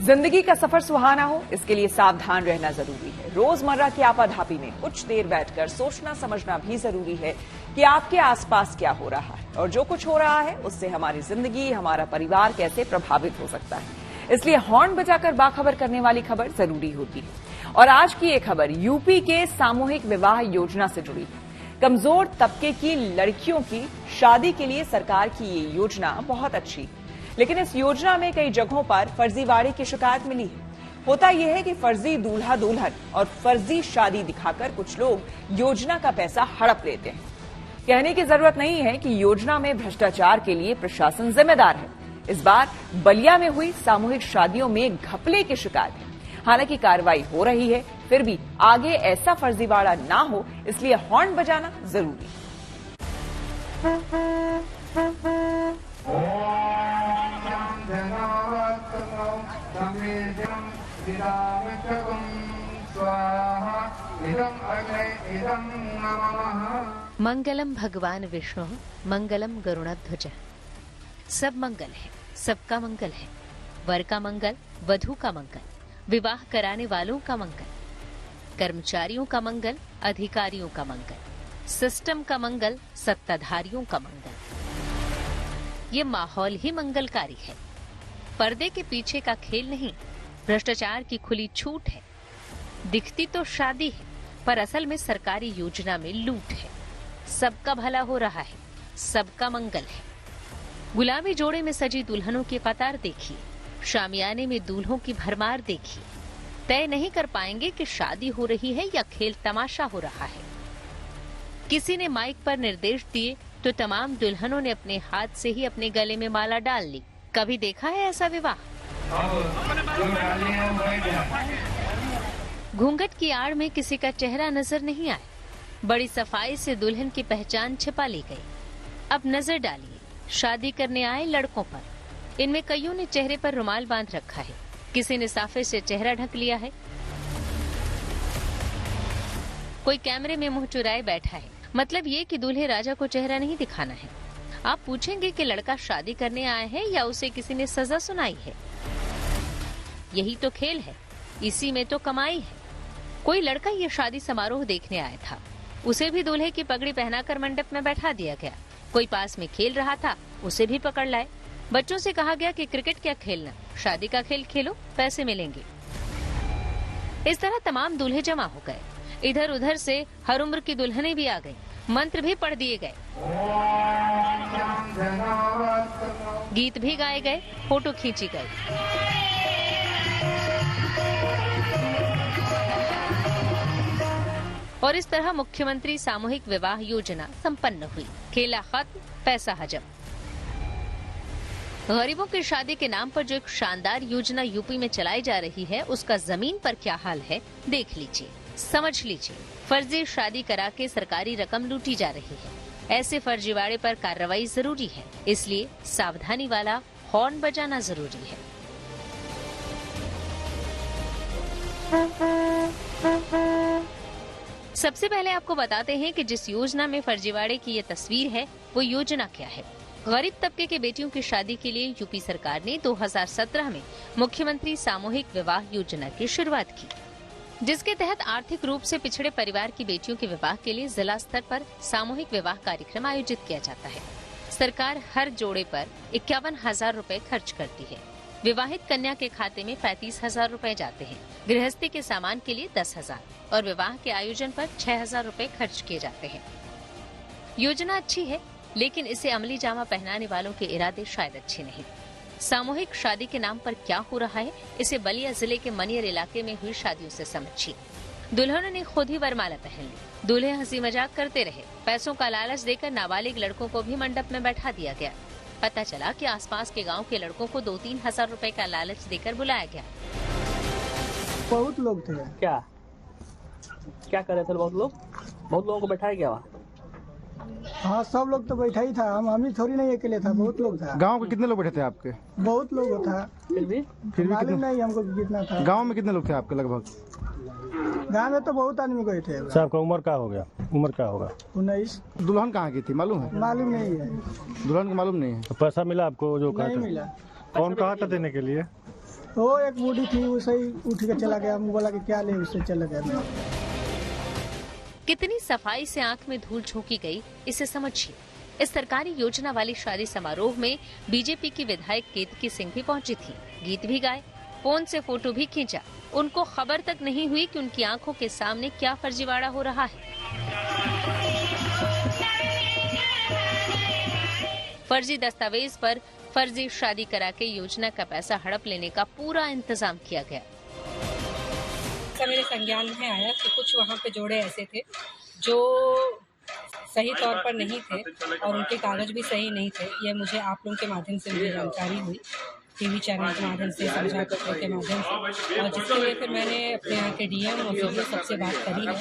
जिंदगी का सफर सुहाना हो, इसके लिए सावधान रहना जरूरी है। रोजमर्रा की आपाधापी में कुछ देर बैठकर सोचना समझना भी जरूरी है कि आपके आसपास क्या हो रहा है और जो कुछ हो रहा है उससे हमारी जिंदगी, हमारा परिवार कैसे प्रभावित हो सकता है। इसलिए हॉर्न बजाकर बाखबर करने वाली खबर जरूरी होती है। और आज की ये खबर यूपी के सामूहिक विवाह योजना से जुड़ी है। कमजोर तबके की लड़कियों की शादी के लिए सरकार की ये योजना बहुत अच्छी है, लेकिन इस योजना में कई जगहों पर फर्जीवाड़े की शिकायत मिली है। होता यह है कि फर्जी दूल्हा दुल्हन और फर्जी शादी दिखाकर कुछ लोग योजना का पैसा हड़प लेते हैं। कहने की जरूरत नहीं है कि योजना में भ्रष्टाचार के लिए प्रशासन जिम्मेदार है। इस बार बलिया में हुई सामूहिक शादियों में घपले की शिकायत है। हालांकि कार्रवाई हो रही है, फिर भी आगे ऐसा फर्जीवाड़ा ना हो, इसलिए हॉर्न बजाना जरूरी है। मंगलम भगवान विष्णु मंगलम गरुड़ध्वज। सब मंगल है, सबका मंगल है। वर का मंगल, वधू का मंगल, विवाह कराने वालों का मंगल, कर्मचारियों का मंगल, अधिकारियों का मंगल, सिस्टम का मंगल, सत्ताधारियों का मंगल। ये माहौल ही मंगलकारी है। पर्दे के पीछे का खेल नहीं, भ्रष्टाचार की खुली छूट है। दिखती तो शादी है, पर असल में सरकारी योजना में लूट है। सबका भला हो रहा है, सबका मंगल है। गुलाबी जोड़े में सजी दुल्हनों की कतार देखिए, शामियाने में दूल्हों की भरमार देखिए। तय नहीं कर पाएंगे कि शादी हो रही है या खेल तमाशा हो रहा है। किसी ने माइक पर निर्देश दिए तो तमाम दुल्हनों ने अपने हाथ से ही अपने गले में माला डाल ली। कभी देखा है ऐसा विवाह? घूंघट की आड़ में किसी का चेहरा नजर नहीं आया। बड़ी सफाई से दुल्हन की पहचान छिपा ली गई। अब नजर डालिए शादी करने आए लड़कों पर। इनमें कईयों ने चेहरे पर रुमाल बांध रखा है, किसी ने साफे से चेहरा ढक लिया है, कोई कैमरे में मुंह चुराए बैठा है। मतलब ये कि दूल्हे राजा को चेहरा नहीं दिखाना है। आप पूछेंगे कि लड़का शादी करने आया है या उसे किसी ने सजा सुनाई है? यही तो खेल है, इसी में तो कमाई है। कोई लड़का ये शादी समारोह देखने आया था, उसे भी दूल्हे की पगड़ी पहनाकर मंडप में बैठा दिया गया। कोई पास में खेल रहा था, उसे भी पकड़ लाए। बच्चों से कहा गया कि क्रिकेट क्या खेलना, शादी का खेल खेलो, पैसे मिलेंगे। इस तरह तमाम दूल्हे जमा हो गए। इधर उधर से हर उम्र की दुल्हनें भी आ गईं, मंत्र भी पढ़ दिए गए, गीत भी गाए गए, फोटो खींची गई। और इस तरह मुख्यमंत्री सामूहिक विवाह योजना संपन्न हुई। खेला खत्म, पैसा हजम। गरीबों की शादी के नाम पर जो एक शानदार योजना यूपी में चलाई जा रही है, उसका जमीन पर क्या हाल है देख लीजिए, समझ लीजिए। फर्जी शादी करा के सरकारी रकम लूटी जा रही है। ऐसे फर्जीवाड़े पर कार्रवाई जरूरी है, इसलिए सावधानी वाला हॉर्न बजाना जरूरी है। सबसे पहले आपको बताते हैं कि जिस योजना में फर्जीवाड़े की ये तस्वीर है, वो योजना क्या है। गरीब तबके के बेटियों की शादी के लिए यूपी सरकार ने 2017 में मुख्यमंत्री सामूहिक विवाह योजना की शुरुआत की, जिसके तहत आर्थिक रूप से पिछड़े परिवार की बेटियों के विवाह के लिए जिला स्तर पर सामूहिक विवाह कार्यक्रम आयोजित किया जाता है। सरकार हर जोड़े पर 51,000 रूपए खर्च करती है। विवाहित कन्या के खाते में 35,000 रूपए जाते हैं। गृहस्थी के सामान के लिए 10,000 और विवाह के आयोजन पर 6,000 रूपए खर्च किए जाते हैं। योजना अच्छी है, लेकिन इसे अमली जामा पहनाने वालों के इरादे शायद अच्छे नहीं। सामूहिक शादी के नाम पर क्या हो रहा है, इसे बलिया जिले के मनियर इलाके में हुई शादियों से समझिए। दुल्हनों ने खुद ही वरमाला पहन ली, दूल्हे हंसी मजाक करते रहे। पैसों का लालच देकर नाबालिग लड़कों को भी मंडप में बैठा दिया गया। पता चला कि आसपास के गांव के लड़कों को 2-3 हजार रुपए का लालच देकर बुलाया गया। बहुत लोग थे। क्या कर रहे थे बहुत लोगों को बैठाया गया वहाँ? हाँ, सब लोग तो बैठा ही था। हम ही थोड़ी नहीं अकेले था, बहुत लोग था। गांव के कितने लोग बैठे थे आपके? बहुत लोग था। फिर भी मालूम नहीं हमको कितना था। गांव में कितने लोग थे आपके लगभग? गांव में तो बहुत आदमी गए थे। आपका उम्र क्या हो गया? उम्र क्या होगा? 19। दुल्हन कहाँ की थी मालूम है? मालूम नहीं है। दुल्हन को मालूम नहीं है। तो पैसा मिला आपको जो नहीं मिला। कौन कहा था देने के लिए? वो एक बूढ़ी थी, उसे ही उठ के चला गया, मुँह बोला कि क्या ले, उससे चला गया। कितनी सफाई से आंख में धूल झोंकी गई, इसे समझिए। इस सरकारी योजना वाली शादी समारोह में बीजेपी की विधायक केतकी सिंह भी पहुंची थी, गीत भी गाए, फोन से फोटो भी खींचा। उनको खबर तक नहीं हुई कि उनकी आंखों के सामने क्या फर्जीवाड़ा हो रहा है। फर्जी दस्तावेज पर फर्जी शादी करा के योजना का पैसा हड़प लेने का पूरा इंतजाम किया गया। मेरे संज्ञान में आया कि कुछ वहाँ पे जोड़े ऐसे थे जो सही तौर पर नहीं थे और उनके कागज भी सही नहीं थे। ये मुझे आप लोगों के माध्यम से मुझे जानकारी हुई, टीवी चैनल के माध्यम से, समाचार पत्रों के माध्यम से, और जिसके लिए फिर मैंने अपने यहाँ के डीएम और सीडीओ सबसे बात करी है।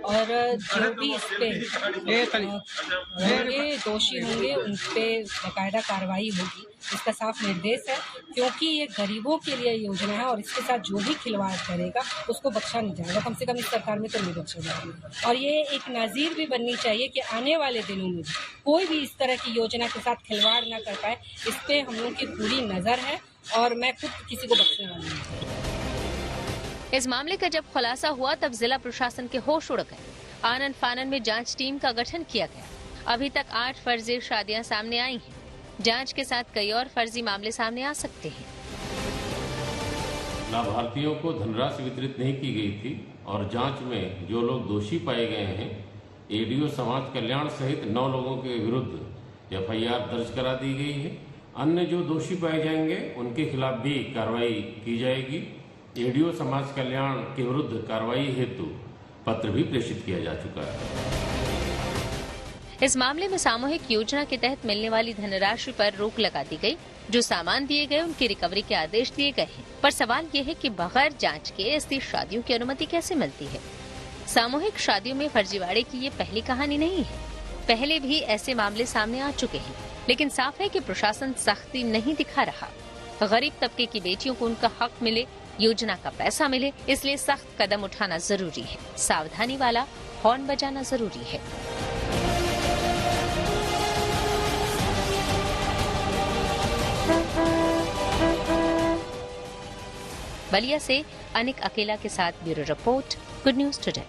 और जो भी इस पे होंगे, दोषी होंगे, उन पे बाकायदा कार्रवाई होगी, इसका साफ निर्देश है। क्योंकि ये गरीबों के लिए योजना है और इसके साथ जो भी खिलवाड़ करेगा उसको बख्शा नहीं जाएगा, कम से कम इस सरकार में तो नहीं बख्शा जाएगा। और ये एक नज़ीर भी बननी चाहिए कि आने वाले दिनों में कोई भी इस तरह की योजना के साथ खिलवाड़ ना कर पाए। इस पे हम लोगों की पूरी नज़र है और मैं खुद किसी को बख्शने वाली नहीं। इस मामले का जब खुलासा हुआ तब जिला प्रशासन के होश उड़ गए। आनन फानन में जांच टीम का गठन किया गया। अभी तक 8 फर्जी शादियां सामने आई हैं। जांच के साथ कई और फर्जी मामले सामने आ सकते हैं। लाभार्थियों को धनराशि वितरित नहीं की गई थी और जांच में जो लोग दोषी पाए गए हैं, एडीओ समाज कल्याण सहित 9 लोगों के विरुद्ध एफआईआर दर्ज करा दी गई है। अन्य जो दोषी पाए जाएंगे उनके खिलाफ भी कार्रवाई की जाएगी। एडीओ समाज कल्याण के विरुद्ध कार्रवाई हेतु पत्र भी प्रेषित किया जा चुका है। इस मामले में सामूहिक योजना के तहत मिलने वाली धनराशि पर रोक लगा दी गई। जो सामान दिए गए उनकी रिकवरी के आदेश दिए गए हैं। पर सवाल ये है कि बगैर जांच के ऐसी शादियों की अनुमति कैसे मिलती है। सामूहिक शादियों में फर्जीवाड़े की ये पहली कहानी नहीं है। पहले भी ऐसे मामले सामने आ चुके हैं, लेकिन साफ है कि प्रशासन सख्ती नहीं दिखा रहा। गरीब तबके की बेटियों को उनका हक मिले, योजना का पैसा मिले, इसलिए सख्त कदम उठाना जरूरी है। सावधानी वाला हॉर्न बजाना जरूरी है। बलिया से अनिक अकेला के साथ bureau report, good news today.